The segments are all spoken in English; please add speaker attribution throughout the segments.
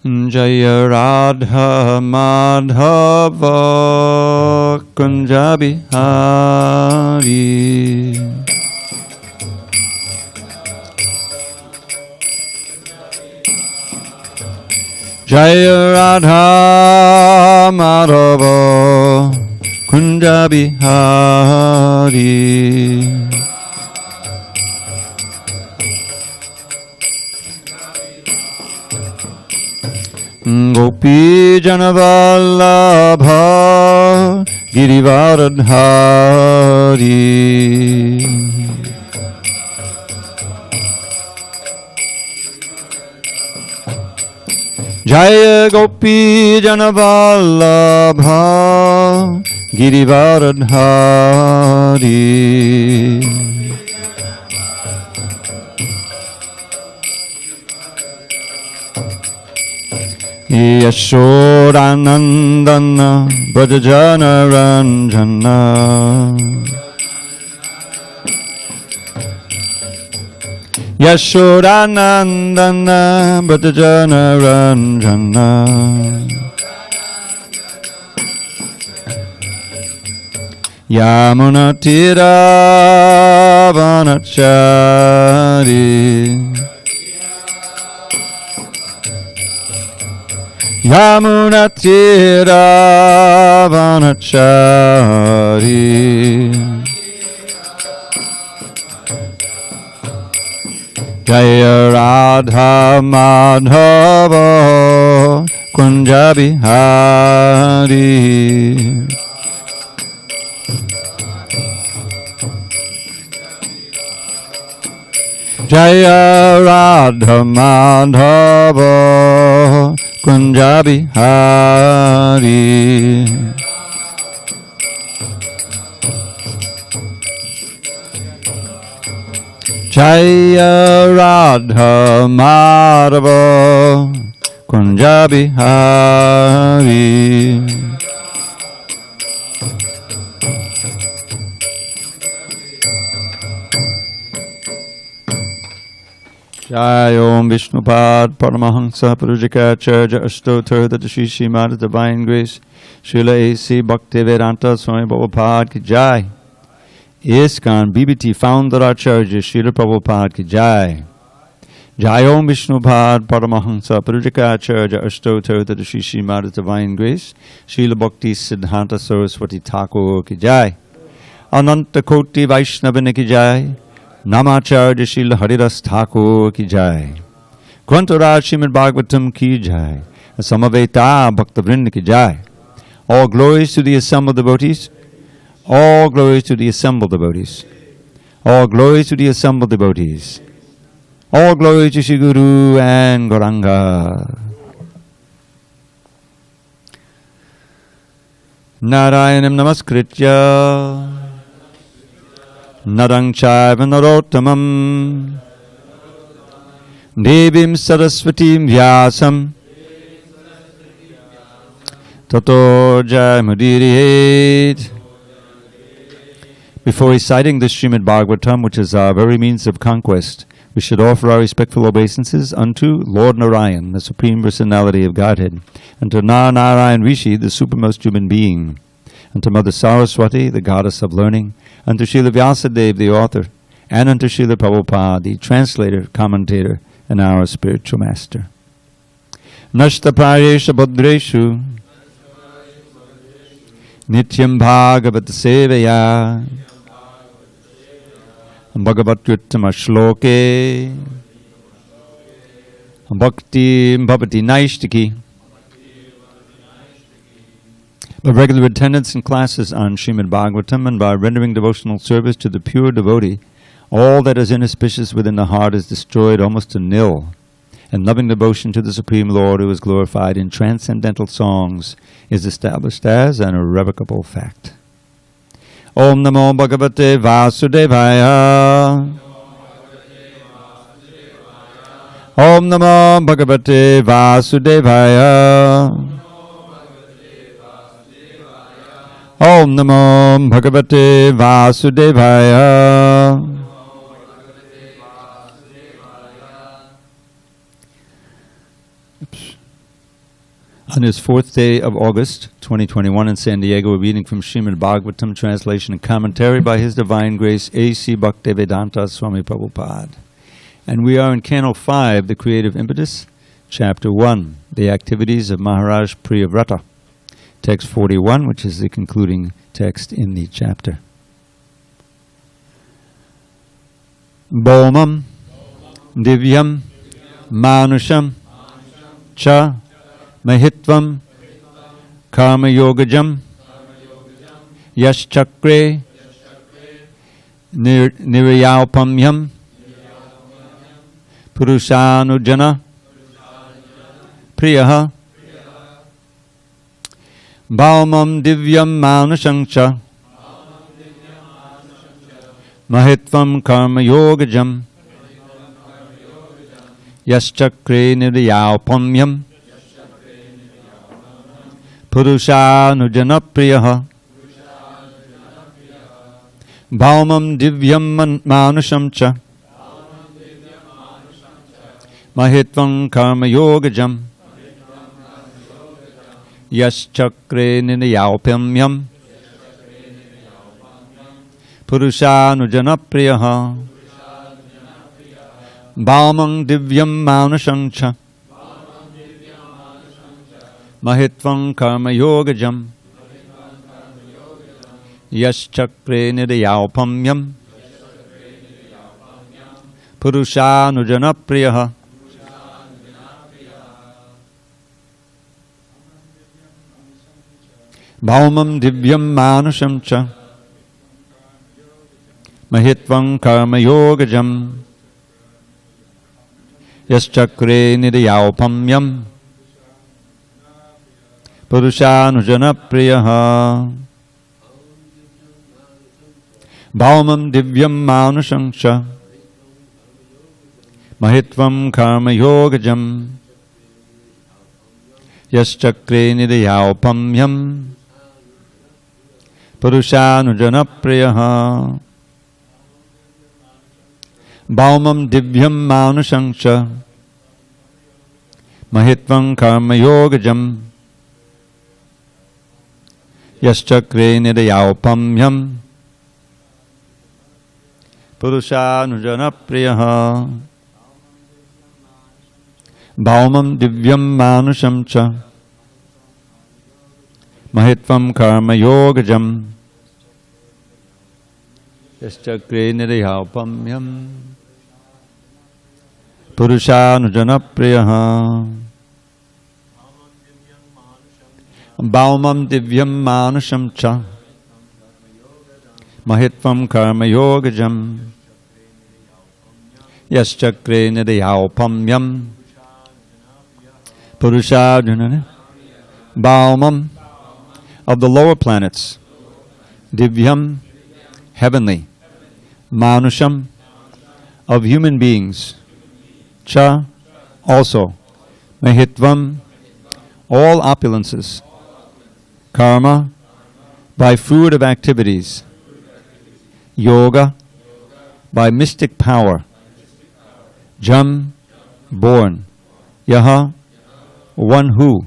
Speaker 1: Jaya Radha Madhava Kunja Bihari. Jaya Radha Madhava Kunja Bihari. Gopi Janavallabha Girivaradhari. Jaya Gopi Janavallabha Girivaradhari. Yashodanandana Brajajana Ranjana. Yashodanandana Brajajana Ranjana. Yamuna Tira Vanachari. Yamuna Tira Vanachari. Jaya Radha Madhava Kunja Bihari. Jaya Radha Madhava Kunja Bihari. Jaya Radha Madhava Kunja Bihari. Jai Om Vishnupad Paramahansa Purujikacharya Ashtotar Dadashi Srimad Divine Grace Srila A.C. Bhaktivedanta Swami Prabhupada Ki Jai. ISKCON BBT Founder Acharya Srila Prabhupada Ki Jai. Jai Om Vishnupad Paramahansa Purujikacharya Ashtotar Dadashi Srimad Divine Grace Srila Bhakti Siddhanta Saraswati Thakur Ki Jai. Ananta Koti Vaishnavana Ki Jai. Namacharya Srila Haridas Thakur Ki Jai. Grantaraj Srimad Bhagavatam Ki Jai. Samaveta Bhaktavrinda Ki Jai. All glories to the assembled devotees. All glories to the assembled devotees. All glories to the assembled devotees. All glories to Shri Guru and Gauranga. Narayanam Namaskritya Narang Chaiva Narottamam Devim Saraswatim Vyasam Tato Jayamudirihet. Before reciting the Srimad Bhagavatam, which is our very means of conquest, we should offer our respectful obeisances unto Lord Narayan, the Supreme Personality of Godhead, and to Narayan Rishi, the supermost human being, and to Mother Saraswati, the goddess of learning, and to Srila Vyasadeva, the author, and unto Srila Prabhupada, the translator, commentator, and our spiritual master. Nashtaprayesha Bhadreshu Nityam Bhagavata Sevaya Bhagavatyuttama Shloke Bhakti Bhavati Naishtiki. By regular attendance in classes on Srimad Bhagavatam and by rendering devotional service to the pure devotee, all that is inauspicious within the heart is destroyed almost to nil, and loving devotion to the Supreme Lord, who is glorified in transcendental songs, is established as an irrevocable fact. Om Namo Bhagavate Vasudevaya. Om Namo Bhagavate Vasudevaya. Om Namo Bhagavate Vasudevaya. Oops. On this 4th day of August, 2021 in San Diego, we're reading from Srimad Bhagavatam, translation and commentary by His Divine Grace, HG Dravida Swami Prabhupada. And we are in Canto 5, The Creative Impetus, Chapter 1, The Activities of Mahārāja Priyavrata, Text 41, which is the concluding text in the chapter. Bhomam, Divyam, Manusham, Cha, Mahitvam, Karma Yogajam, Yash Chakre, Nirayalpamyam, Purushanujana, Priyaha, Bhaumam Divyam Manushancha, Mahitvam Karma Yogajam, Yash Chakre Nirayalpamyam, Purushanujana Priyaha, Bhaumam Divyam Manushamcha, Mahitvam Karma Yogajam, Yash Chakre Nirayalpamyam, Purushanujana Priyaha, Bhaumam Divyam Manushamcha, Mahitvam Karma Yogajam, Yash Chakre Nirayalpamyam, Purushanujana Priyaha, Bhaumam Divyam Manushamcha, Mahitvam Karma Yogajam, Yash Chakre Nirayalpamyam, Purushanujana Priyaha, Bhaumam Divyam Manushamcha, Mahitvam Karma Yogajam, Yash Chakre Nirayalpamyam, Purushanujana Priyaha, Bhaumam Divyam Manushamcha, Mahitvam Karma Yogajam, Yash Chakre Nirayalpamyam, Purushanujana Priyaha, Bhaumam Divyam Manushamcha, Mahitvam Karma Yogajam, Yash Chakre Nirayalpamyam, Purushanujana Priyaha, Bhaumam Divyam Manushamcha, Mahitvam Karma Yogajam, Yash Chakre Nirayalpamyam, Purushanujana, Bhaumam of the lower planets, Divyam, heavenly, Manusham, of human beings, Cha, also, Mahitvam, all opulences, Karma, by fruit of activities, Yoga, by mystic power, Jam, born, Yaha, one who,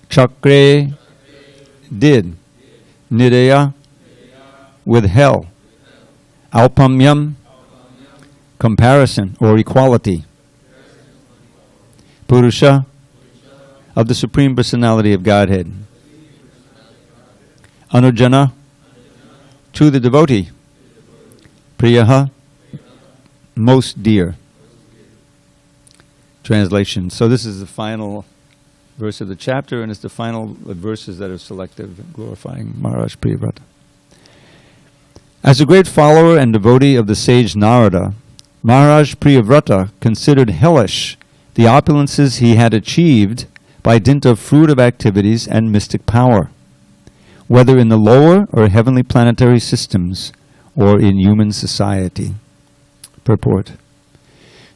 Speaker 1: Chakre, did, Niraya, with hell, Alpamyam, comparison or equality, Purusha, of the Supreme Personality of Godhead, Anujana, to the devotee, Priyaha, most dear. Translation. So this is the final verse of the chapter, and it's the final verses that are selective, glorifying Mahārāja Priyavrata. As a great follower and devotee of the sage Narada, Mahārāja Priyavrata considered hellish the opulences he had achieved by dint of fruit of activities and mystic power, whether in the lower or heavenly planetary systems or in human society. Purport.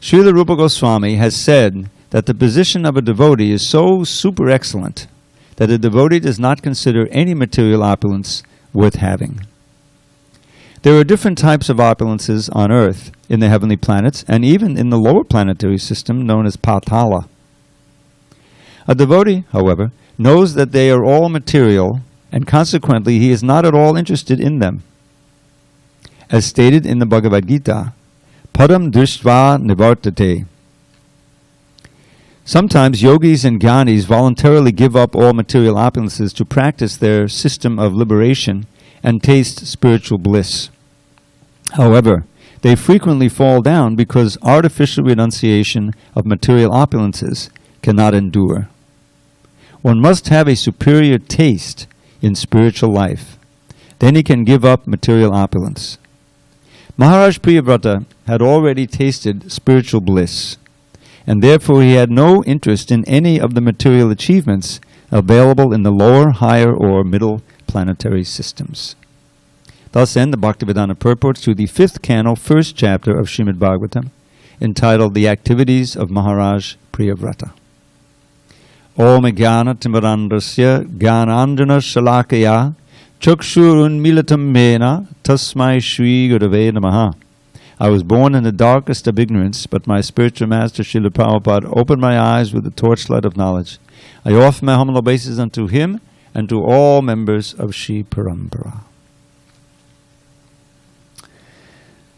Speaker 1: Srila Rupa Goswami has said that the position of a devotee is so super excellent that a devotee does not consider any material opulence worth having. There are different types of opulences on earth, in the heavenly planets, and even in the lower planetary system known as Patala. A devotee, however, knows that they are all material, and consequently he is not at all interested in them. As stated in the Bhagavad Gita, Padam Drishtva Nivartate. Sometimes yogis and jnanis voluntarily give up all material opulences to practice their system of liberation and taste spiritual bliss. However, they frequently fall down because artificial renunciation of material opulences cannot endure. One must have a superior taste in spiritual life. Then he can give up material opulence. Mahārāja Priyavrata had already tasted spiritual bliss, and therefore he had no interest in any of the material achievements available in the lower, higher, or middle planetary systems. Thus end the Bhaktivedanta purports to the 5th canto, 1st chapter of Srimad Bhagavatam, entitled The Activities of Mahārāja Priyavrata. Om Jnana Timirandasya Jnanandjana Shalakaya Chakshurun Milatam Mena Tasmai Shri Gurave Namaha. I was born in the darkest of ignorance, but my spiritual master Srila Prabhupada opened my eyes with the torchlight of knowledge. I offer my humble obeisances unto him and to all members of Shri Parampara.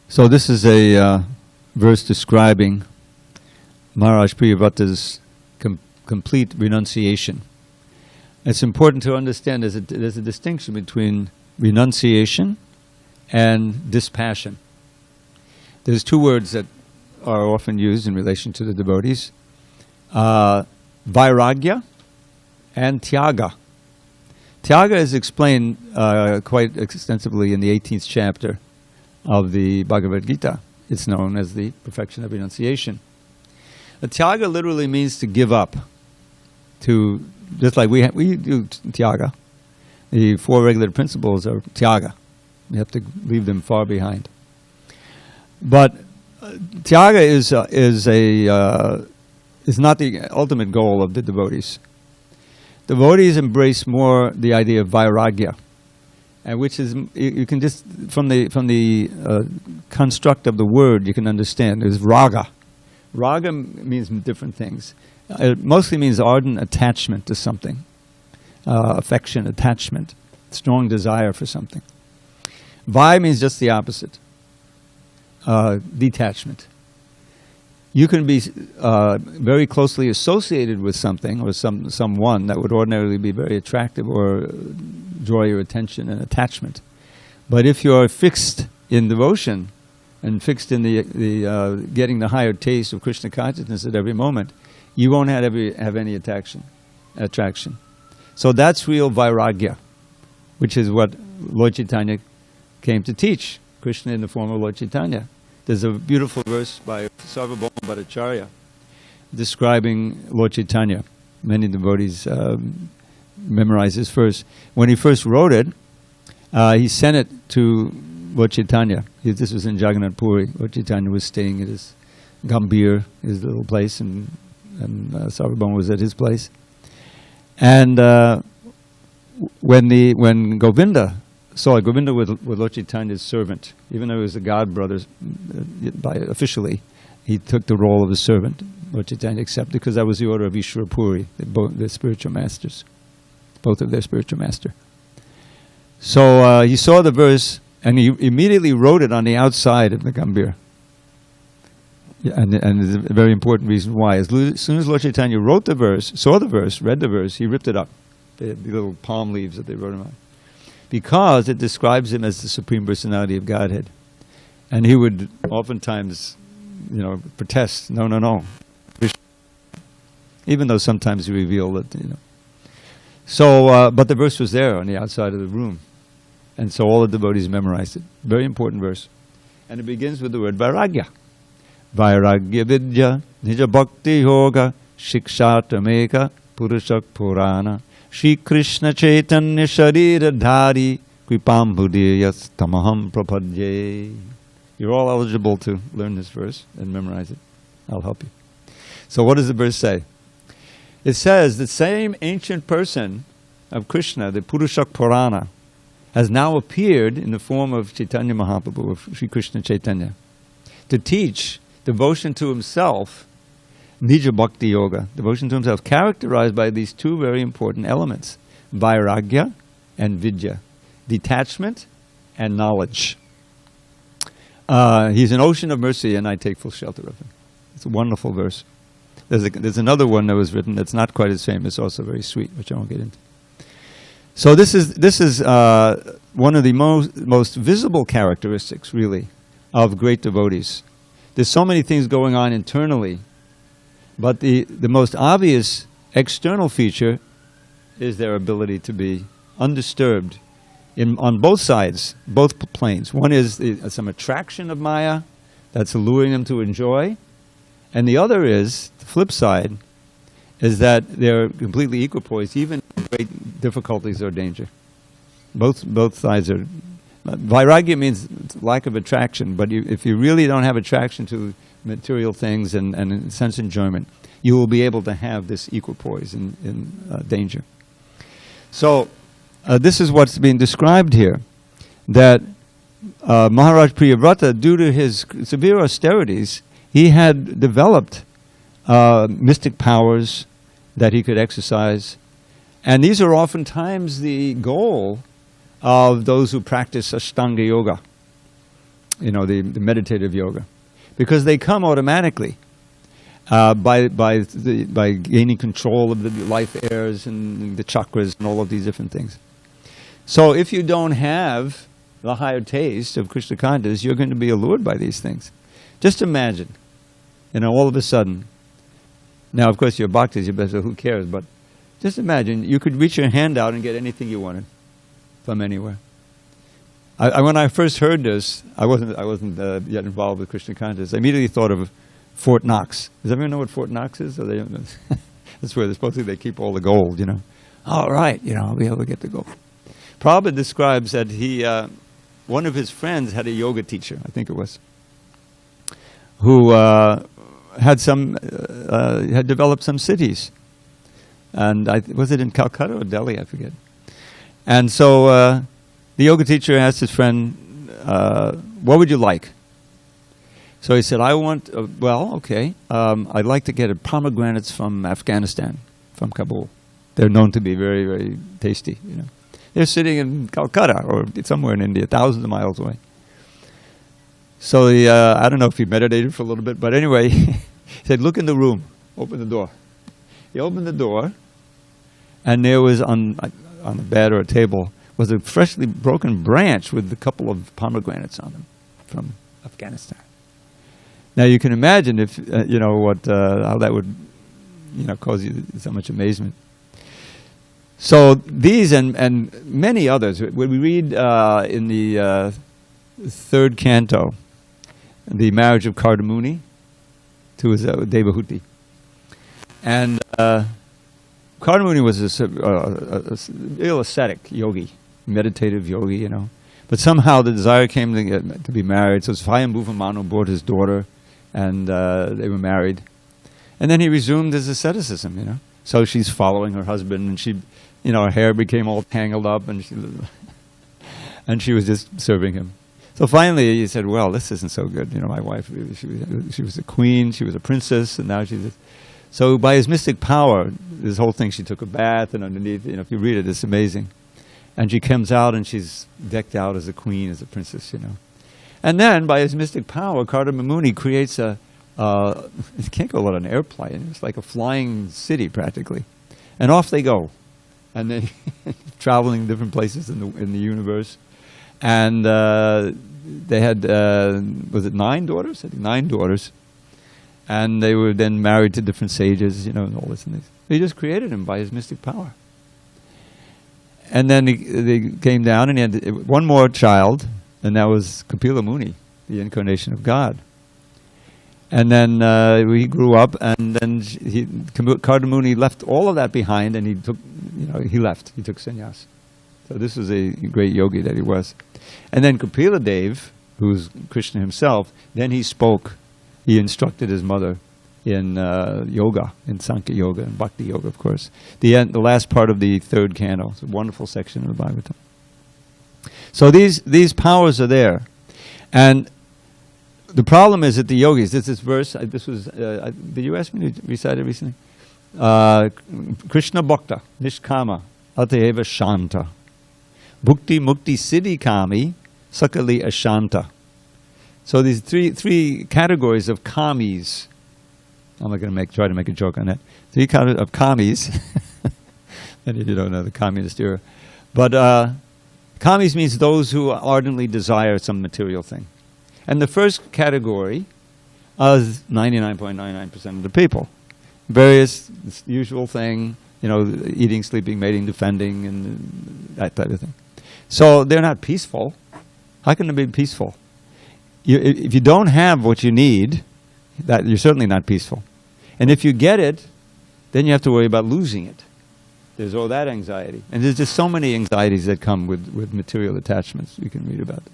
Speaker 1: So this is a verse describing Mahārāja Priyavrata's complete renunciation. It's important to understand there's a distinction between renunciation and dispassion. There's 2 words that are often used in relation to the devotees, vairagya and tyaga. Tyaga is explained quite extensively in the 18th chapter of the Bhagavad Gita. It's known as the perfection of renunciation. The tyaga literally means to give up, to just like we do tyaga. The 4 regular principles are tyaga. You have to leave them far behind. But tyaga is not the ultimate goal of the devotees. Devotees embrace more the idea of vairagya, and which is you can just from the construct of the word you can understand. There's raga. Raga means different things. It mostly means ardent attachment to something, affection, attachment, strong desire for something. Vai means just the opposite. Detachment. You can be very closely associated with something or someone that would ordinarily be very attractive or draw your attention and attachment. But if you're fixed in devotion and fixed in the getting the higher taste of Krishna consciousness at every moment, you won't have any attraction. So that's real vairagya, which is what Lord Chaitanya came to teach. Krishna in the form of Lord Chaitanya. There's a beautiful verse by Sarvabhauma Bhattacharya describing Lord Chaitanya. Many devotees memorize this verse. When he first wrote it, he sent it to Lord Chaitanya. This was in Jagannath Puri. Lord Chaitanya was staying at his Gambhir, his little place, and Sarvabhauma was at his place. And when Govinda saw it, Govinda was Lord Chaitanya's servant. Even though he was the god brother officially, he took the role of a servant. Lord Chaitanya accepted because that was the order of Ishvara Puri, their spiritual masters, both of their spiritual master. So he saw the verse and he immediately wrote it on the outside of the Gambhir. And there's a very important reason why. As soon as Lord Chaitanya wrote the verse, saw the verse, read the verse, he ripped it up. The little palm leaves that they wrote him on. Because it describes him as the Supreme Personality of Godhead. And he would oftentimes, protest, no. Even though sometimes he revealed that, So, but the verse was there on the outside of the room. And so all the devotees memorized it. Very important verse. And it begins with the word vairagya. Vairagya vidya, nija bhakti yoga, shikshatameka, purushak purana, Shri Krishna Chaitanya Sharira Dhari Kripam Bhudiyas Tamaham Prapadye. You're all eligible to learn this verse and memorize it. I'll help you. So what does the verse say? It says the same ancient person of Krishna, the Purushak Purana, has now appeared in the form of Chaitanya Mahaprabhu, of Shri Krishna Chaitanya, to teach devotion to himself Nija Bhakti Yoga, devotion to himself, characterized by these two very important elements, vairagya and vidya, detachment and knowledge. He's an ocean of mercy, and I take full shelter of him. It's a wonderful verse. There's another one that was written that's not quite as famous, also very sweet, which I won't get into. So this is one of the most visible characteristics, really, of great devotees. There's so many things going on internally, but the most obvious external feature is their ability to be undisturbed on both sides, both planes. One is some attraction of Maya that's alluring them to enjoy, and the other is, the flip side, is that they're completely equipoised, even in great difficulties or danger. Both sides are. Vairagya means lack of attraction, but if you really don't have attraction to material things and sense enjoyment, you will be able to have this equipoise in danger. So this is what's being described here, that Mahārāja Priyavrata, due to his severe austerities, he had developed mystic powers that he could exercise. And these are oftentimes the goal of those who practice Ashtanga Yoga, the meditative yoga, because they come automatically by gaining control of the life airs and the chakras and all of these different things. So if you don't have the higher taste of Krishna consciousness, you're going to be allured by these things. Just imagine, all of a sudden, now of course you're bhaktis, you better, who cares, but just imagine you could reach your hand out and get anything you wanted from anywhere. When I first heard this, I wasn't yet involved with Krishna consciousness. I immediately thought of Fort Knox. Does everyone know what Fort Knox is? Or that's where supposedly they keep all the gold, All right, I'll be able to get the gold. Prabhupada describes that one of his friends had a yoga teacher, I think it was, who had developed some cities. And was it in Calcutta or Delhi? I forget. And so the yoga teacher asked his friend, what would you like? So he said, I want, I'd like to get pomegranates from Afghanistan, from Kabul. They're known to be very, very tasty, They're sitting in Calcutta or somewhere in India, thousands of miles away. So I don't know if he meditated for a little bit, but anyway, he said, look in the room, open the door. He opened the door, and there was on a bed or a table was a freshly broken branch with a couple of pomegranates on them from Afghanistan. Now you can imagine if how that would cause you so much amazement. So these and many others, when we read in the third canto, the marriage of Kardamuni to his Devahuti. And Kardamuni was a real ascetic yogi, meditative yogi, But somehow the desire came to be married. So Swayambhuva Manu brought his daughter, and they were married. And then he resumed his asceticism, So she's following her husband, and she, her hair became all tangled up, and she was just serving him. So finally he said, well, this isn't so good. My wife, really, she was a queen, she was a princess, and now she's... So by his mystic power, this whole thing, she took a bath, and underneath, if you read it, it's amazing. And she comes out, and she's decked out as a queen, as a princess, And then, by his mystic power, Kardamuni creates you can't call it an airplane, it's like a flying city, practically. And off they go. And then traveling different places in the universe. And they had, was it 9 daughters? I think 9 daughters. And they were then married to different sages, and all this and this. He just created him by his mystic power. And then they came down, and he had one more child, and that was Kapila Muni, the incarnation of God. And then he grew up, and then Kardamuni left all of that behind, and he took, he left. He took sannyas. So this was a great yogi that he was. And then Kapila Dev, who's Krishna himself, then he spoke. He instructed his mother in yoga, in Sankhya Yoga, and Bhakti Yoga, of course. The last part of the third canto. It's a wonderful section of the Bhagavatam. So these powers are there. And the problem is that the yogis, this verse, this was, did you ask me to recite it recently? Krishna Bhakta, Nishkama, Ataheva Shanta. Bhukti Mukti Siddhi Kami, Sakali Ashanta. So these three categories of kamis. I'm not going to try to make a joke on that. Three categories of kamis. Many of you don't know the communist era. But kamis means those who ardently desire some material thing. And the first category is 99.99% of the people. Various, usual thing, eating, sleeping, mating, defending, and that type of thing. So they're not peaceful. How can they be peaceful? If you don't have what you need, you're certainly not peaceful. And if you get it, then you have to worry about losing it. There's all that anxiety. And there's just so many anxieties that come with material attachments. You can read about them.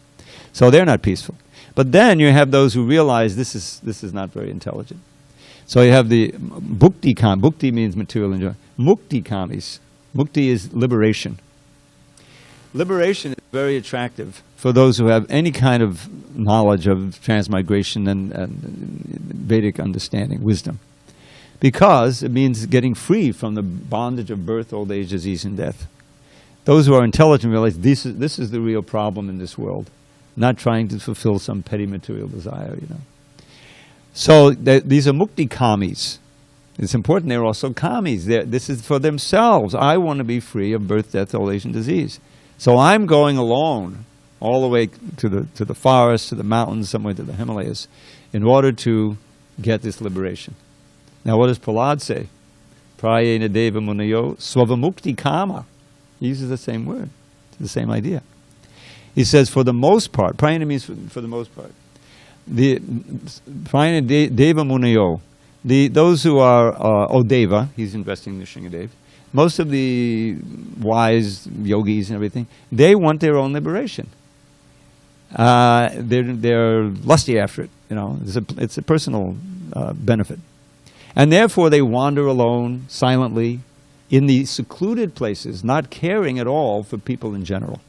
Speaker 1: So they're not peaceful. But then you have those who realize this is not very intelligent. So you have the bhukti kam. Bhukti means material enjoyment. Mukti kamis. Mukti is liberation. Liberation is very attractive for those who have any kind of knowledge of transmigration and Vedic understanding, wisdom. Because it means getting free from the bondage of birth, old age, disease, and death. Those who are intelligent realize this is the real problem in this world, not trying to fulfill some petty material desire, So these are mukti kamis. It's important they're also kamis. This is for themselves. I want to be free of birth, death, old age, and disease. So I'm going alone all the way to the forest, to the mountains, somewhere to the Himalayas, in order to get this liberation. Now what does Prahlad say? Prayena deva munayo swavamukti kama. He uses the same word, the same idea. He says for the most part, prayena means for the most part. The prayena deva munayo, those who are Deva, he's investing in the Nrsingadev, most of the wise yogis and everything, they want their own liberation. They're lusty after it. It's a personal benefit. And therefore they wander alone, silently, in the secluded places, not caring at all for people in general.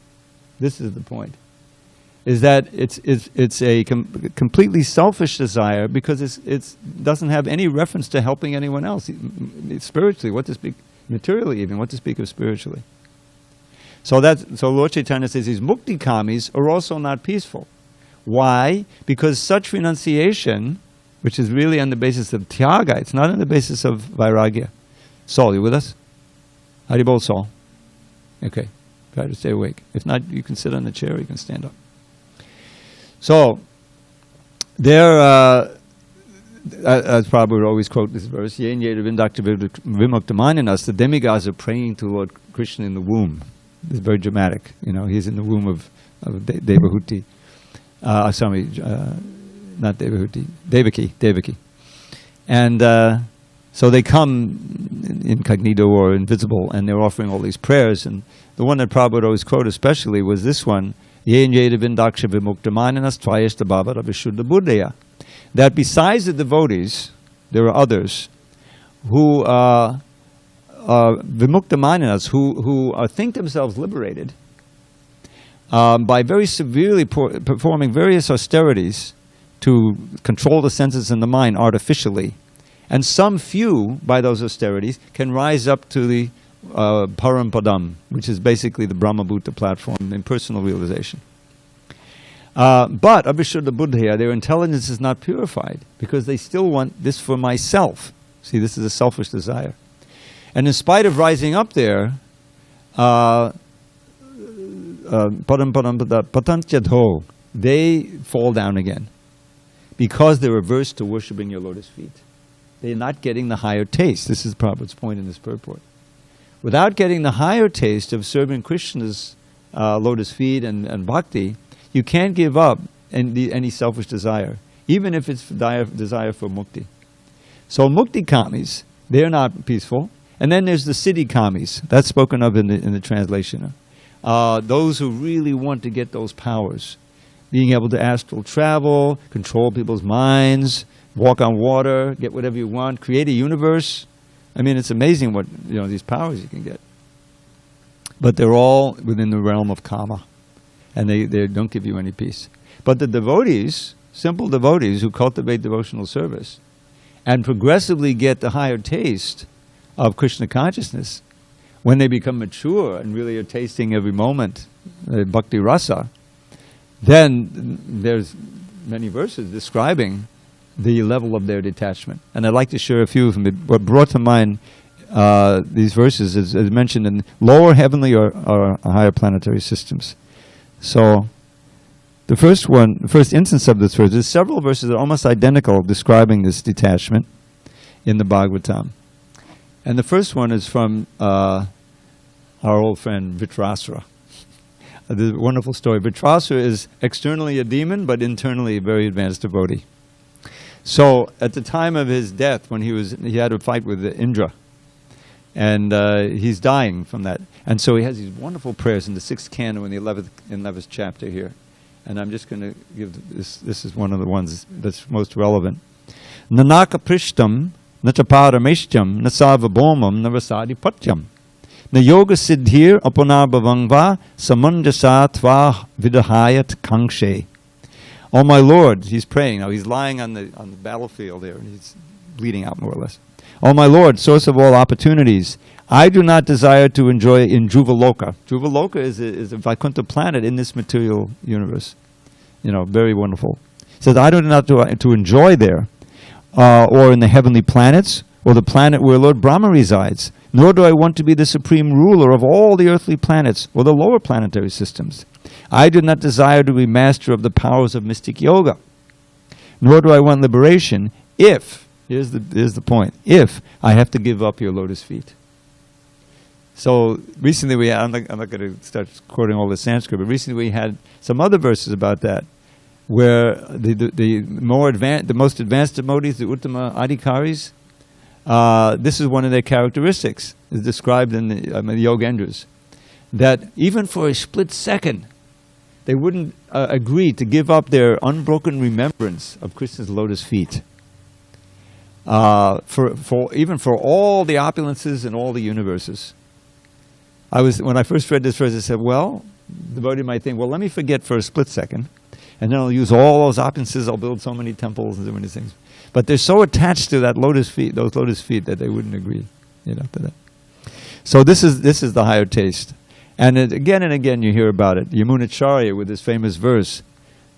Speaker 1: This is the point. Is that it's a completely selfish desire because it doesn't have any reference to helping anyone else. Spiritually, what to speak, materially even, what to speak of spiritually. So Lord Chaitanya says these mukti kamis are also not peaceful. Why? Because such renunciation, which is really on the basis of tyaga, it's not on the basis of vairagya. Saul, you with us? Haribol, Saul? Okay, try to stay awake. If not, you can sit on the chair, or you can stand up. So, there, as Prabhupada would always quote this verse, Yen Yeda Vindakta Vimuktamaninas, the demigods are praying to Lord Krishna in the womb. It's very dramatic. He's in the womb of Devahuti. Not Devahuti, Devaki. And so they come incognito or invisible, and they're offering all these prayers. And the one that Prabhupada always quoted especially was this one, that besides the devotees, there are others who are vimuktamaninas, who think themselves liberated by very severely performing various austerities to control the senses and the mind artificially. And some few, by those austerities, can rise up to the Parampadam, which is basically the Brahmabhuta platform in personal realization. But Abhishuddha Buddhaya, their intelligence is not purified because they still want this for myself. See, this is a selfish desire. And in spite of rising up there, patantyadho, they fall down again because they're averse to worshipping your lotus feet. They're not getting the higher taste. This is Prabhupada's point in this purport. Without getting the higher taste of serving Krishna's lotus feet and bhakti, you can't give up any selfish desire, even if it's desire for mukti. So mukti kamis, they're not peaceful. And then there's the siddhi kamis. That's spoken of in the translation. Those who really want to get those powers. Being able to astral travel, control people's minds, walk on water, get whatever you want, create a universe. I mean, it's amazing what these powers you can get. But they're all within the realm of kama, and they don't give you any peace. But the devotees, simple devotees who cultivate devotional service and progressively get the higher taste of Krishna consciousness, when they become mature and really are tasting every moment Bhakti Rasa, then there's many verses describing the level of their detachment. And I'd like to share a few of them. What brought to mind these verses is mentioned in lower heavenly or higher planetary systems. So the first instance of this verse, there's several verses that are almost identical describing this detachment in the Bhagavatam. And the first one is from our old friend Vitrasura. The wonderful story. Vitrasura is externally a demon, but internally a very advanced devotee. So at the time of his death, when he had a fight with Indra, and he's dying from that. And so he has these wonderful prayers in the 6th canto in the 11th chapter here. And I'm just going to give this is one of the ones that's most relevant. Nanaka prishtam, nachaparameshtam, nasavabomam, navasadi patyam. Na yoga siddhir apunarbhavangva samanjasatva vidahayat kangshe. Oh my Lord, he's praying now. He's lying on the battlefield there, and he's bleeding out more or less. Oh my Lord, source of all opportunities, I do not desire to enjoy in Dhruvaloka. Dhruvaloka is a Vaikuntha planet in this material universe. You know, very wonderful. He says, I do not to enjoy there, or in the heavenly planets, or the planet where Lord Brahma resides, nor do I want to be the supreme ruler of all the earthly planets, or the lower planetary systems. I do not desire to be master of the powers of mystic yoga, nor do I want liberation if, here's the point, if I have to give up your lotus feet. So recently I'm not going to start quoting all the Sanskrit, but recently we had some other verses about that, where the most advanced devotees, the Uttama Adhikaris, this is one of their characteristics, is described in the Yogendras, that even for a split second, they wouldn't agree to give up their unbroken remembrance of Krishna's lotus feet. Even for all the opulences and all the universes. When I first read this verse, I said, well, the devotee might think, well, let me forget for a split second, and then I'll use all those opulences, I'll build so many temples and so many things. But they're so attached to that lotus feet, those lotus feet, that they wouldn't agree, to that. So this is the higher taste. And again and again you hear about it. Yamunacharya with his famous verse.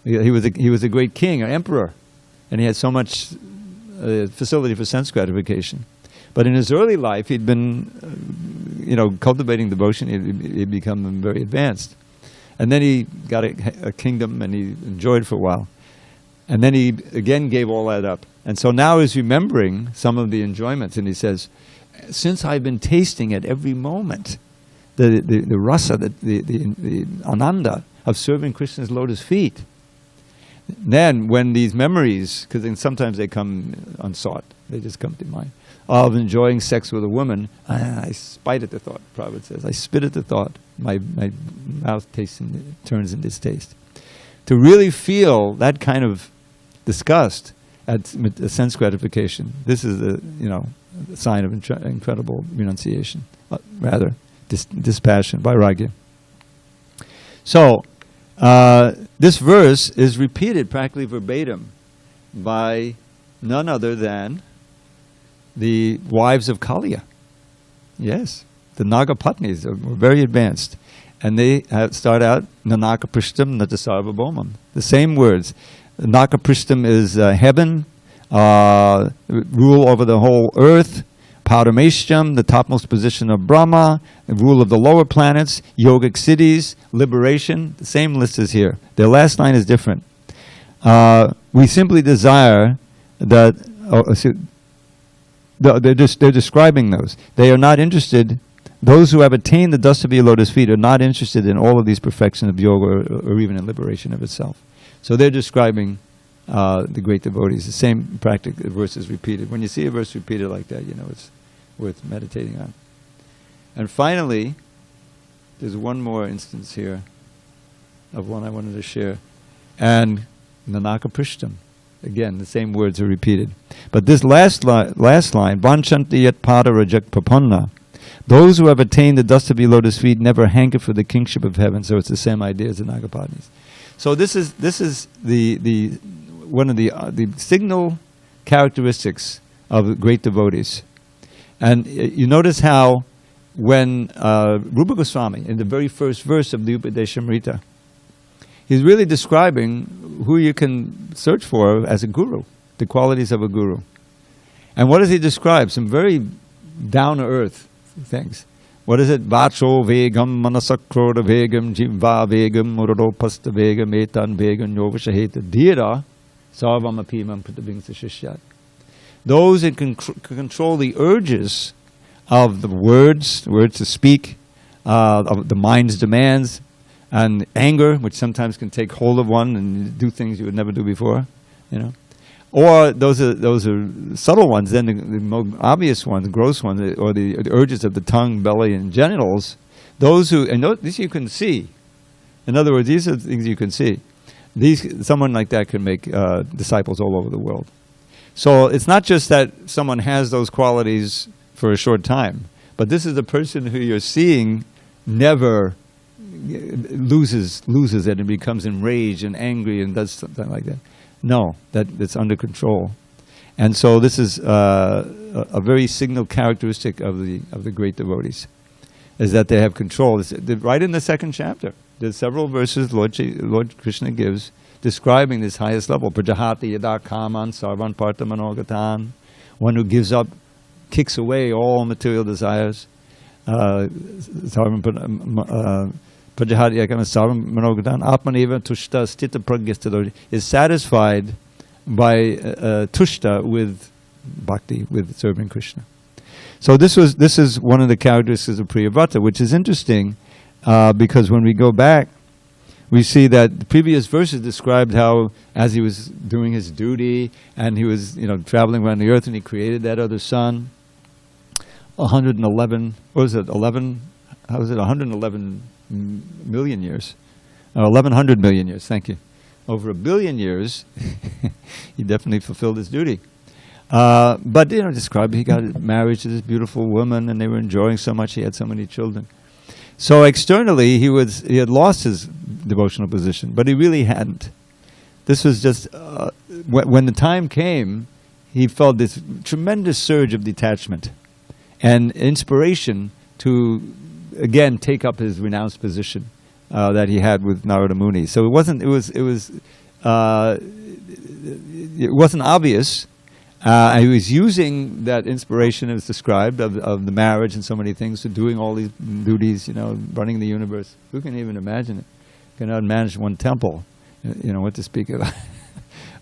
Speaker 1: He was a great king, an emperor, and he had so much facility for sense gratification. But in his early life, he'd been, cultivating devotion. He'd become very advanced. And then he got a kingdom, and he enjoyed for a while. And then he again gave all that up. And so now he's remembering some of the enjoyments, and he says, since I've been tasting at every moment the rasa, the ananda of serving Krishna's lotus feet, then when these memories, because then sometimes they come unsought, they just come to mind, of enjoying sex with a woman, I spite at the thought, Prabhupada says. I spit at the thought. My mouth turns in distaste. To really feel that kind of disgust at sense gratification, this is a sign of incredible renunciation, rather dispassion, vairagya. So this verse is repeated practically verbatim by none other than the wives of Kaliya. Yes, the Nagapatnis were very advanced. And they start out, Nanaka Prishtam Natasarva Bhomam. The same words. Naka Prishtam is heaven, rule over the whole earth. Parameshtam, the topmost position of Brahma, the rule of the lower planets. Yogic cities, liberation. The same list is here. Their last line is different. We simply desire that... They're describing those. They are not interested. Those who have attained the dust of your lotus feet are not interested in all of these perfections of yoga or even in liberation of itself. So they're describing the great devotees. The same verse is repeated. When you see a verse repeated like that, it's worth meditating on. And finally, there's one more instance here of one I wanted to share. And Nanaka Prishtam. Again, the same words are repeated. But this last line, Vanchanti yat pada rajak papanna. Those who have attained the dust of your lotus feet never hanker for the kingship of heaven. So it's the same idea as the Nagapatnis. So this is the one of the signal characteristics of great devotees. And you notice how when Rupa Goswami, in the very first verse of the Upadeshamrita, he's really describing who you can search for as a guru, the qualities of a guru. And what does he describe? Some very down-to-earth things. What is it? Vacho vegam, manasakroda vegam, jivva vegam, muradopasta vegam, etan vegam, yovashaheta dhira, sarvam apimam pratabhingsa shishyat. Those that can control the urges of the words to speak, of the mind's demands, and anger, which sometimes can take hold of one and do things you would never do before, Or those are subtle ones. Then the more obvious ones, gross ones, or the urges of the tongue, belly, and genitals. Those who, and these you can see. In other words, these are things you can see. Someone like that can make disciples all over the world. So it's not just that someone has those qualities for a short time, but this is a person who you're seeing never loses it and becomes enraged and angry and does something like that. No, that's under control. And so this is a very signal characteristic of the great devotees, is that they have control. Right in the second chapter, there's several verses Lord Krishna gives describing this highest level. Prajahati yada kaman sarvan parta manogatan. One who gives up, kicks away all material desires. Prajahati yada kaman sarvan manogatan. Atmaneva tushta stita pragyastadori. Is satisfied by tushta with bhakti, with serving Krishna. So this is one of the characteristics of Priyavrata, which is interesting because when we go back, we see that the previous verses described how, as he was doing his duty and he was, traveling around the earth, and he created that other sun. 111, what was it? 11? How was it? 111 million years, 1,100 million years. Thank you. Over 1 billion years, he definitely fulfilled his duty. But described he got married to this beautiful woman, and they were enjoying so much. He had so many children. So externally, he had lost his devotional position, but he really hadn't. This was just when the time came, he felt this tremendous surge of detachment and inspiration to again take up his renounced position that he had with Narada Muni. So it wasn't obvious. He was using that inspiration as described of the marriage and so many things, to doing all these duties, running the universe. Who can even imagine it? Cannot manage one temple, what to speak of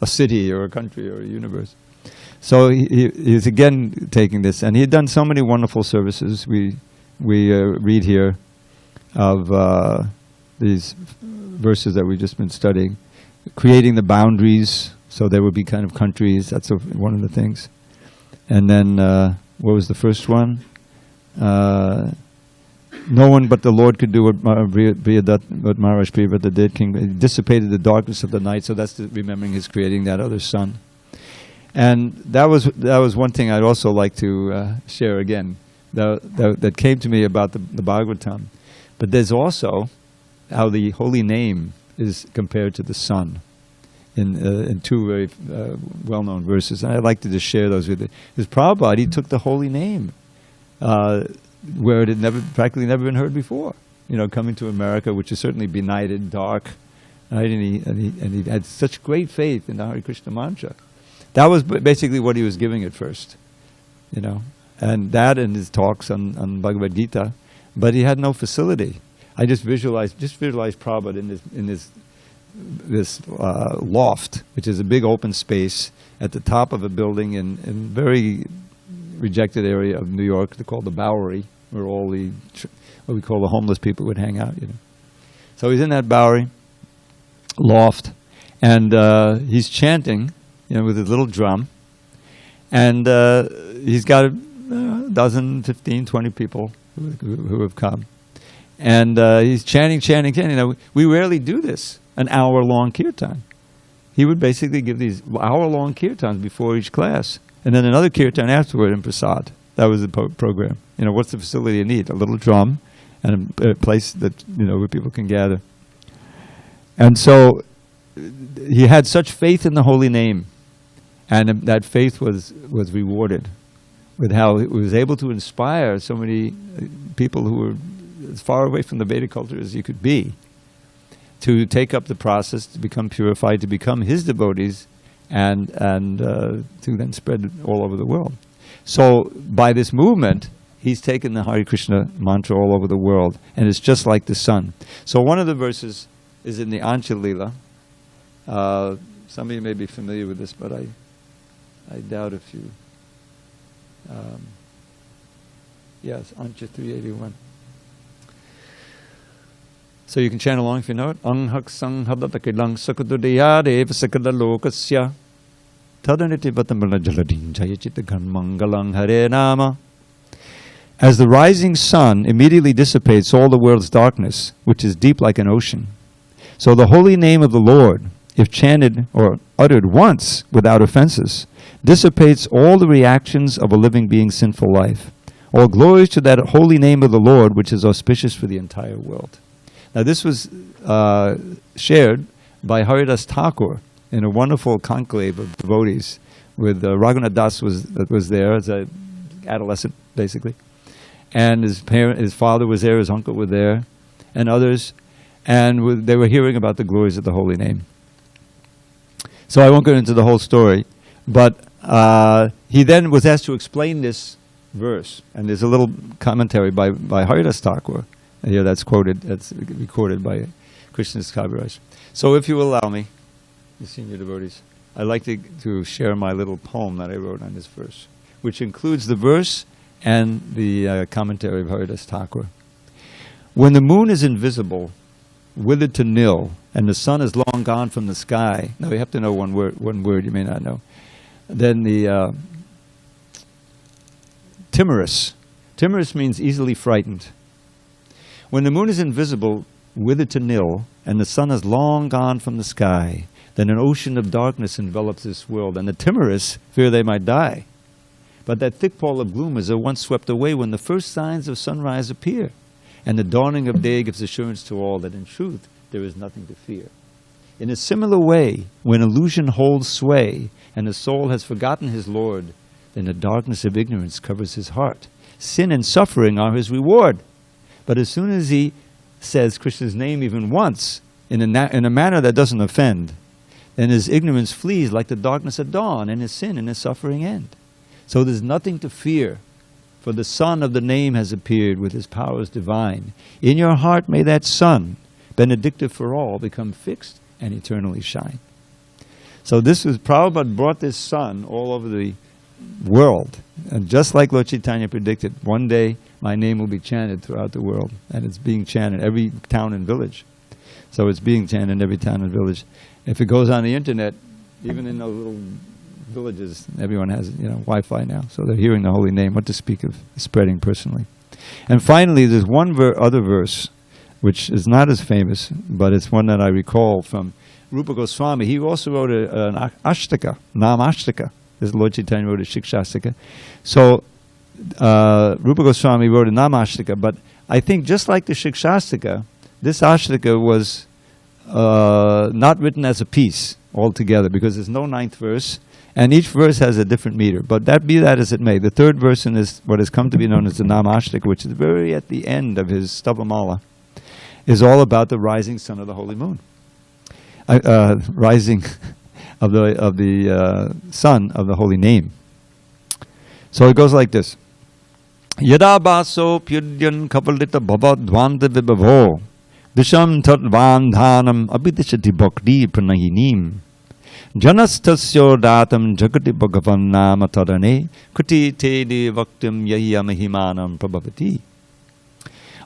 Speaker 1: a city or a country or a universe. So he's again taking this, and he had done so many wonderful services. We read here of these verses that we've just been studying, creating the boundaries. So there would be kind of countries. That's one of the things. And then, what was the first one? No one but the Lord could do what Mahārāja Priyavrata did. He dissipated the darkness of the night. So that's remembering his creating that other sun. And that was one thing I'd also like to share again. That came to me about the Bhagavatam. But there's also how the holy name is compared to the sun. In two very well-known verses. And I'd like to just share those with you. Because Prabhupada, he took the holy name where it had practically never been heard before. Coming to America, which is certainly benighted, dark, right? And he had such great faith in the Hare Krishna mantra. That was basically what he was giving at first, and that and his talks on Bhagavad Gita. But he had no facility. I just visualized Prabhupada in this loft, which is a big open space at the top of a building in very rejected area of New York, called the Bowery, where all what we call the homeless people would hang out. So he's in that Bowery loft, and he's chanting, with his little drum, and he's got a dozen, 15, 20 people who have come, and he's chanting. We rarely do this. An hour-long kirtan. He would basically give these hour-long kirtans before each class, and then another kirtan afterward in prasad. That was the program. What's the facility you need? A little drum and a place that where people can gather. And so he had such faith in the holy name, and that faith was rewarded with how he was able to inspire so many people who were as far away from the Vedic culture as you could be, to take up the process, to become purified, to become his devotees, and to then spread it all over the world. So by this movement, he's taken the Hare Krishna mantra all over the world, and it's just like the sun. So one of the verses is in the Ancha Lila. Some of you may be familiar with this, but I doubt if you... yes, Ancha 381. So you can chant along if you know it. Anghak sang hadatakilang sakududiyadeva sakadalokasya tadaniti vatamala jaladin jayachita mangalang hare nama. As the rising sun immediately dissipates all the world's darkness, which is deep like an ocean, so the holy name of the Lord, if chanted or uttered once without offenses, dissipates all the reactions of a living being's sinful life. All glories to that holy name of the Lord, which is auspicious for the entire world. Now this was shared by Haridas Thakur in a wonderful conclave of devotees with Raghunath Das was there as an adolescent, basically. And his father was there, his uncle was there, and others. And they were hearing about the glories of the holy name. So I won't go into the whole story, but he then was asked to explain this verse. And there's a little commentary by Haridas Thakur. Here that's recorded by Krishna's Kaviraj. So if you allow me, the senior devotees, I'd like to share my little poem that I wrote on this verse, which includes the verse and the commentary of Haridas Thakur. When the moon is invisible, withered to nil, and the sun is long gone from the sky. Now you have to know one word you may not know. Then the timorous. Timorous means easily frightened. When the moon is invisible, withered to nil, and the sun is long gone from the sky, then an ocean of darkness envelops this world, and the timorous fear they might die. But that thick pall of gloom is at once swept away when the first signs of sunrise appear, and the dawning of day gives assurance to all that in truth there is nothing to fear. In a similar way, when illusion holds sway, and the soul has forgotten his Lord, then the darkness of ignorance covers his heart. Sin and suffering are his reward. But as soon as he says Krishna's name even once, in a manner that doesn't offend, then his ignorance flees like the darkness at dawn, and his sin and his suffering end. So there's nothing to fear, for the sun of the name has appeared with his powers divine. In your heart may that sun, benedictive for all, become fixed and eternally shine. So this was, Prabhupada brought this sun all over the world. And just like Lord Chaitanya predicted, one day my name will be chanted throughout the world. And it's being chanted every town and village. So it's being chanted in every town and village. If it goes on the internet, even in those little villages, everyone has Wi-Fi now. So they're hearing the holy name, what to speak of spreading personally. And finally, there's one other verse, which is not as famous, but it's one that I recall from Rupa Goswami. He also wrote an Ashtaka, Nam Ashtaka. This Lord Chaitanya wrote a Shikshastika. So Rupa Goswami wrote a Nam Ashtaka, but I think just like the Shikshastika, this Ashtaka was not written as a piece altogether, because there's no ninth verse, and each verse has a different meter. But be that as it may, the third verse in this, what has come to be known as the Nam Ashtaka, which is very at the end of his Stavamala, is all about the rising sun of the holy moon. Rising of the sun of the holy name. So it goes like this. Yada baso pyudyan kapalita bhavadvanta vibhavo disham tat vandhanam abhidishati bhakti pranahinim janastasyo datam jagati bhagavan nama tadane kuti te vaktim yahya mahimanam prabhavati.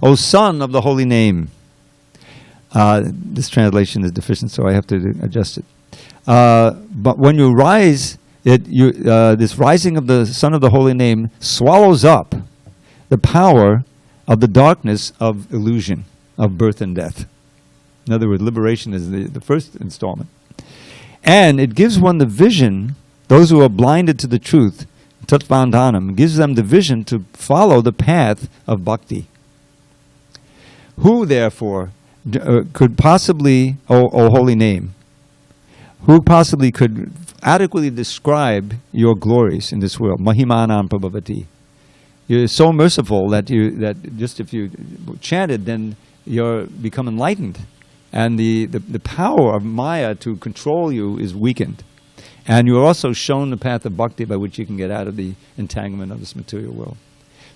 Speaker 1: O son of the holy name. This translation is deficient, so I have to adjust it. But when you rise, this rising of the sun of the holy name swallows up the power of the darkness of illusion, of birth and death. In other words, liberation is the first installment. And it gives one the vision, those who are blinded to the truth, tatvandhanam, gives them the vision to follow the path of bhakti. Who, therefore, could possibly, O holy name, who possibly could adequately describe your glories in this world? Mahimanam prabhavati. You're so merciful that just if you chant it, then you become enlightened. And the power of Maya to control you is weakened. And you're also shown the path of bhakti by which you can get out of the entanglement of this material world.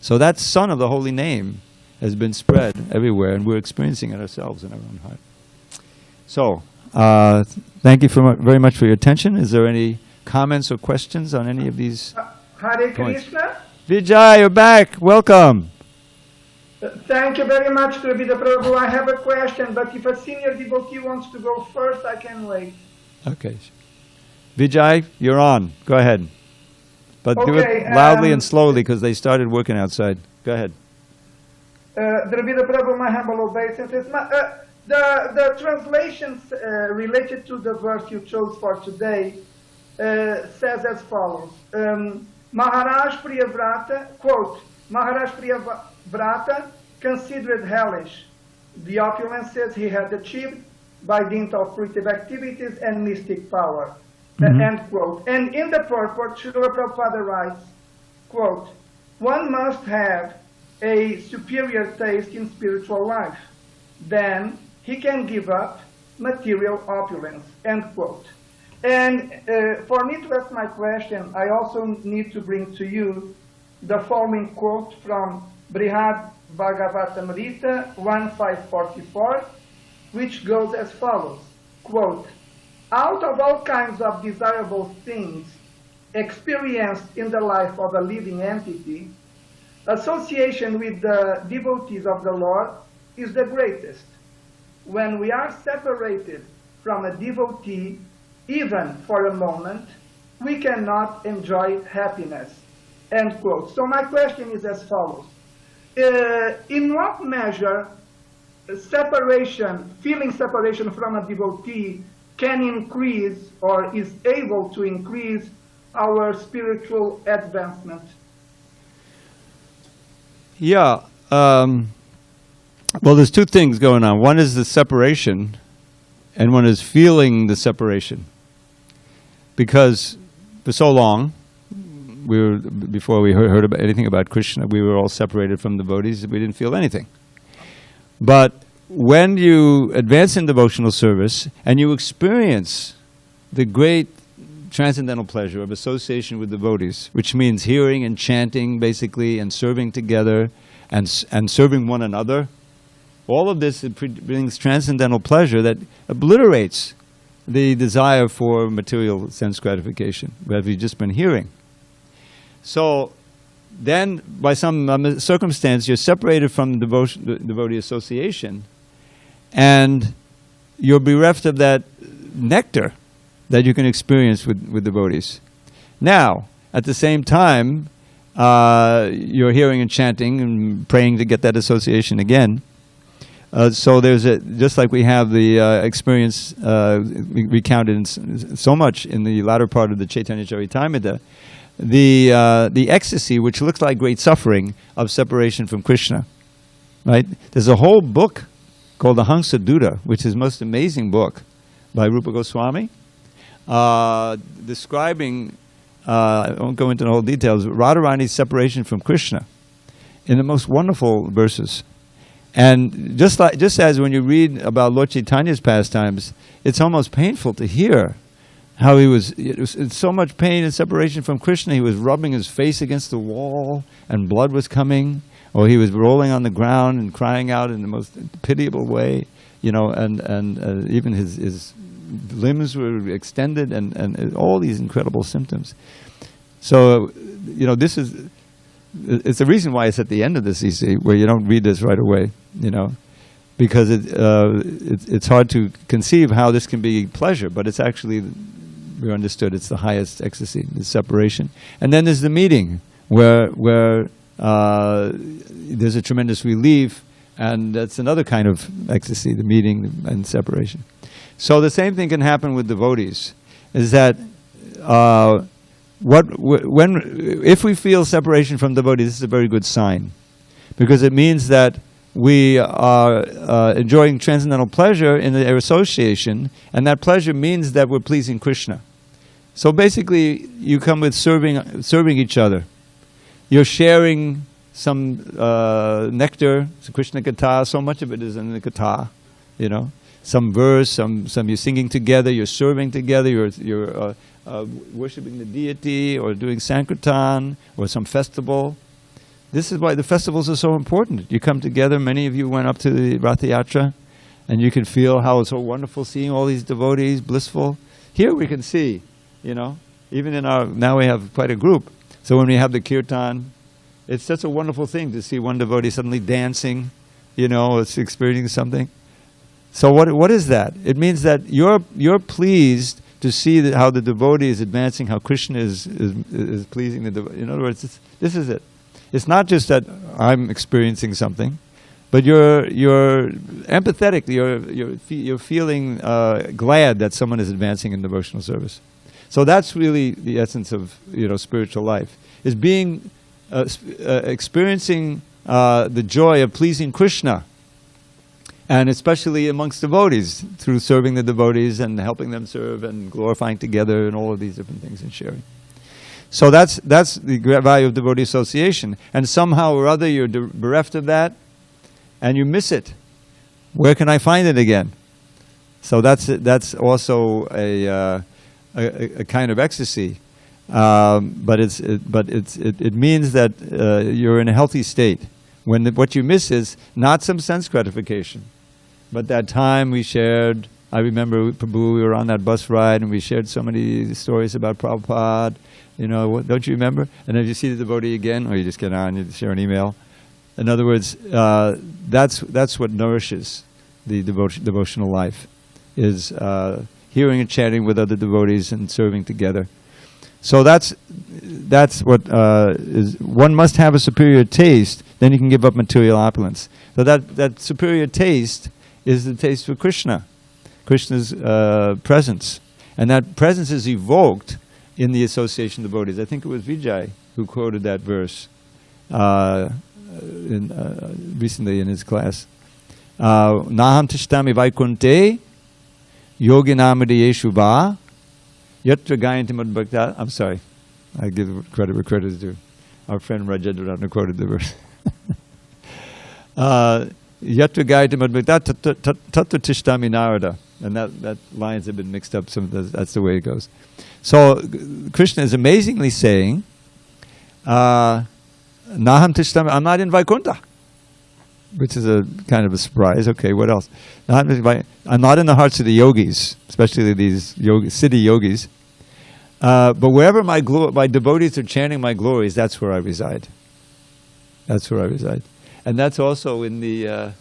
Speaker 1: So that sun of the holy name has been spread everywhere, and we're experiencing it ourselves in our own heart. So, thank you very much for your attention. Is there any comments or questions on any of these
Speaker 2: Hare
Speaker 1: points?
Speaker 2: Krishna.
Speaker 1: Vijay, you're back. Welcome.
Speaker 2: Thank you very much, Dravida Prabhu. I have a question, but if a senior devotee wants to go first, I can wait.
Speaker 1: Okay. Vijay, you're on. Go ahead. But do
Speaker 2: Okay,
Speaker 1: it loudly and slowly because they started working outside. Go ahead.
Speaker 2: Dravida Prabhu, my humble obeisances. The translations related to the verse you chose for today says as follows. Mahārāja Priyavrata, quote, Mahārāja Priyavrata considered hellish the opulences he had achieved by dint of fruitive activities and mystic power. End quote. And in the purport, Srila Prabhupada writes, quote, one must have a superior taste in spiritual life. Then he can give up material opulence, end quote. And for me to ask my question, I also need to bring to you the following quote from Srimad Bhagavatam 1.544, which goes as follows, quote, out of all kinds of desirable things experienced in the life of a living entity, association with the devotees of the Lord is the greatest. When we are separated from a devotee, even for a moment, we cannot enjoy happiness. End quote. So my question is as follows. In what measure feeling separation from a devotee can increase or is able to increase our spiritual advancement?
Speaker 1: Yeah. Well, there's two things going on. One is the separation, and one is feeling the separation. Because for so long, before we heard about anything about Krishna, we were all separated from devotees. We didn't feel anything. But when you advance in devotional service and you experience the great transcendental pleasure of association with devotees, which means hearing and chanting, basically, and serving together, and serving one another, all of this brings transcendental pleasure that obliterates the desire for material sense gratification that we've just been hearing. So then, by some circumstance, you're separated from devotee association, and you're bereft of that nectar that you can experience with devotees. Now, at the same time, you're hearing and chanting and praying to get that association again. So there's just like we have the experience recounted so much in the latter part of the Chaitanya Charitamrita, the ecstasy, which looks like great suffering, of separation from Krishna. Right? There's a whole book called the Hamsa Dutta, which is the most amazing book by Rupa Goswami, describing, I won't go into the whole details, Radharani's separation from Krishna in the most wonderful verses. And just as when you read about Lord Chaitanya's pastimes, it's almost painful to hear how it was so much pain and separation from Krishna. He was rubbing his face against the wall and blood was coming, or he was rolling on the ground and crying out in the most pitiable way, and even his limbs were extended and all these incredible symptoms. So, it's the reason why it's at the end of this EC, where you don't read this right away, because it's hard to conceive how this can be pleasure, but it's actually, we understood, it's the highest ecstasy, the separation. And then there's the meeting, where there's a tremendous relief, and that's another kind of ecstasy, the meeting and separation. So the same thing can happen with devotees, is that if we feel separation from devotees, this is a very good sign, because it means that we are enjoying transcendental pleasure in their association, and that pleasure means that we're pleasing Krishna. So basically, you come with serving each other. You're sharing some nectar, some Krishna Katha, so much of it is in the Katha, you know. Some verse, some you're singing together, you're serving together, you're worshipping the deity, or doing Sankirtan, or some festival. This is why the festivals are so important. You come together, many of you went up to the Ratha Yatra, and you can feel how it's so wonderful seeing all these devotees, blissful. Here we can see, you know, even in now we have quite a group. So when we have the kirtan, it's such a wonderful thing to see one devotee suddenly dancing, you know, it's experiencing something. So what is that? It means that you're pleased to see how the devotee is advancing, how Krishna is pleasing the devotee. In other words, this is it. It's not just that I'm experiencing something, but you're empathetic. You're feeling glad that someone is advancing in devotional service. So that's really the essence of, you know, spiritual life, is being experiencing the joy of pleasing Krishna, and especially amongst devotees through serving the devotees and helping them serve and glorifying together and all of these different things and sharing. So that's the value of devotee association. And somehow or other you're bereft of that and you miss it. Where can I find it again? So that's also a kind of ecstasy. But it means that you're in a healthy state. When what you miss is not some sense gratification, but that time we shared. I remember, Prabhu, we were on that bus ride and we shared so many stories about Prabhupada. You know, don't you remember? And then you see the devotee again, or you just get on, you share an email. In other words, that's what nourishes the devotional life, is hearing and chanting with other devotees and serving together. So that's what is. One must have a superior taste, then you can give up material opulence. So that superior taste is the taste for Krishna, Krishna's presence. And that presence is evoked in the association of devotees. I think it was Vijay who quoted that verse recently in his class. Naham tishtami vaikunte yoginamadi yeshuva yatra gayanti madbhakta. I'm sorry, I give credit where credit is due. Our friend Rajendra quoted the verse. Yatra gayanti madbhakta tattva tishtami narada. And that lines have been mixed up. That's the way it goes. So Krishna is amazingly saying, Naham tishtami, I'm not in Vaikuntha, which is a kind of a surprise. Okay, what else? I'm not in the hearts of the yogis, especially these city yogis. But wherever my devotees are chanting my glories, that's where I reside. That's where I reside, and that's also in the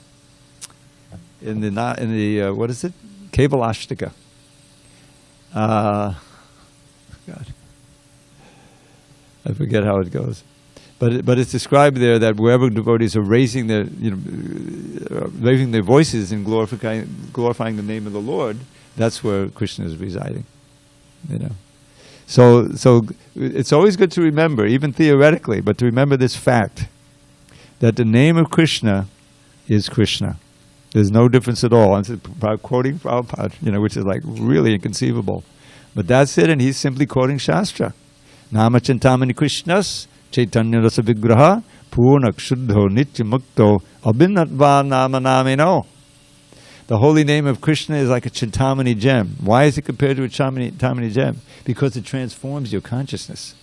Speaker 1: what is it? Kevalashtika. God, I forget how it goes, but it's described there that wherever devotees are raising their voices and glorifying the name of the Lord, that's where Krishna is residing. You know, so it's always good to remember, even theoretically, but to remember this fact that the name of Krishna is Krishna. There's no difference at all. I'm quoting Prabhupada, you know, which is like really inconceivable. But that's it, and he's simply quoting Shastra. Nama Chintamani Krishnas, Chaitanya Rasa Vigraha, Purnak Shuddho Nitya Mukto, Abhinatva Nama Namino. The holy name of Krishna is like a Chintamani gem. Why is it compared to a Chintamani gem? Because it transforms your consciousness.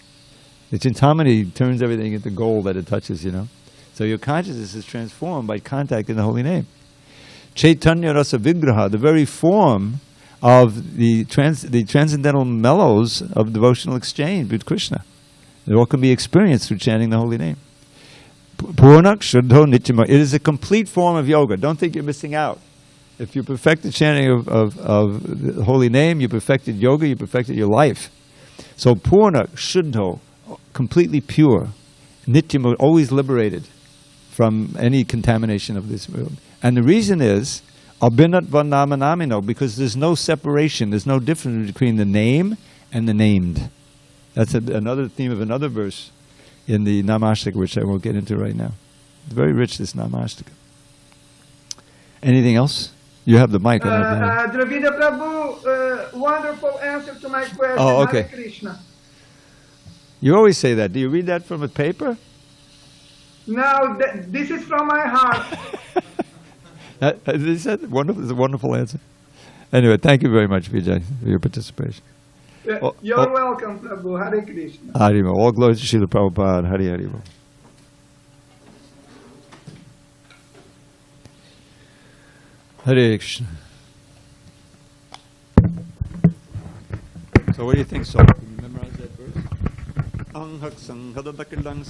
Speaker 1: The Chintamani turns everything into gold that it touches, you know. So your consciousness is transformed by contacting the holy name. Chaitanya Rasa Vigraha, the very form of the transcendental mellows of devotional exchange with Krishna. It all can be experienced through chanting the holy name. Purnak Shuddho Nityama. It is a complete form of yoga. Don't think you're missing out. If you perfect the chanting of the holy name, you perfected yoga, you perfected your life. So Purnak Shuddho, completely pure. Nityama, always liberated from any contamination of this world. And the reason is, abhinatva nama namino, because there's no separation, there's no difference between the name and the named. That's another theme of another verse in the Namashtika, which I won't get into right now. It's very rich, this Namashtika. Anything else? You have the mic. I don't know.
Speaker 2: Dravida Prabhu, wonderful answer to my question.
Speaker 1: Oh, okay.
Speaker 2: Hare Krishna.
Speaker 1: You always say that. Do you read that from a paper?
Speaker 2: No, this is from my heart.
Speaker 1: Is that wonderful? It's a wonderful answer. Anyway, thank you very much, Vijay, for your participation.
Speaker 2: You're welcome, Prabhu. Hare Krishna.
Speaker 1: Harima. All glory to Srila Prabhupada. Hari Haribo. Hare Krishna. So what do you think, Saul? Can you memorize that verse? Ang hak sang hadabakilang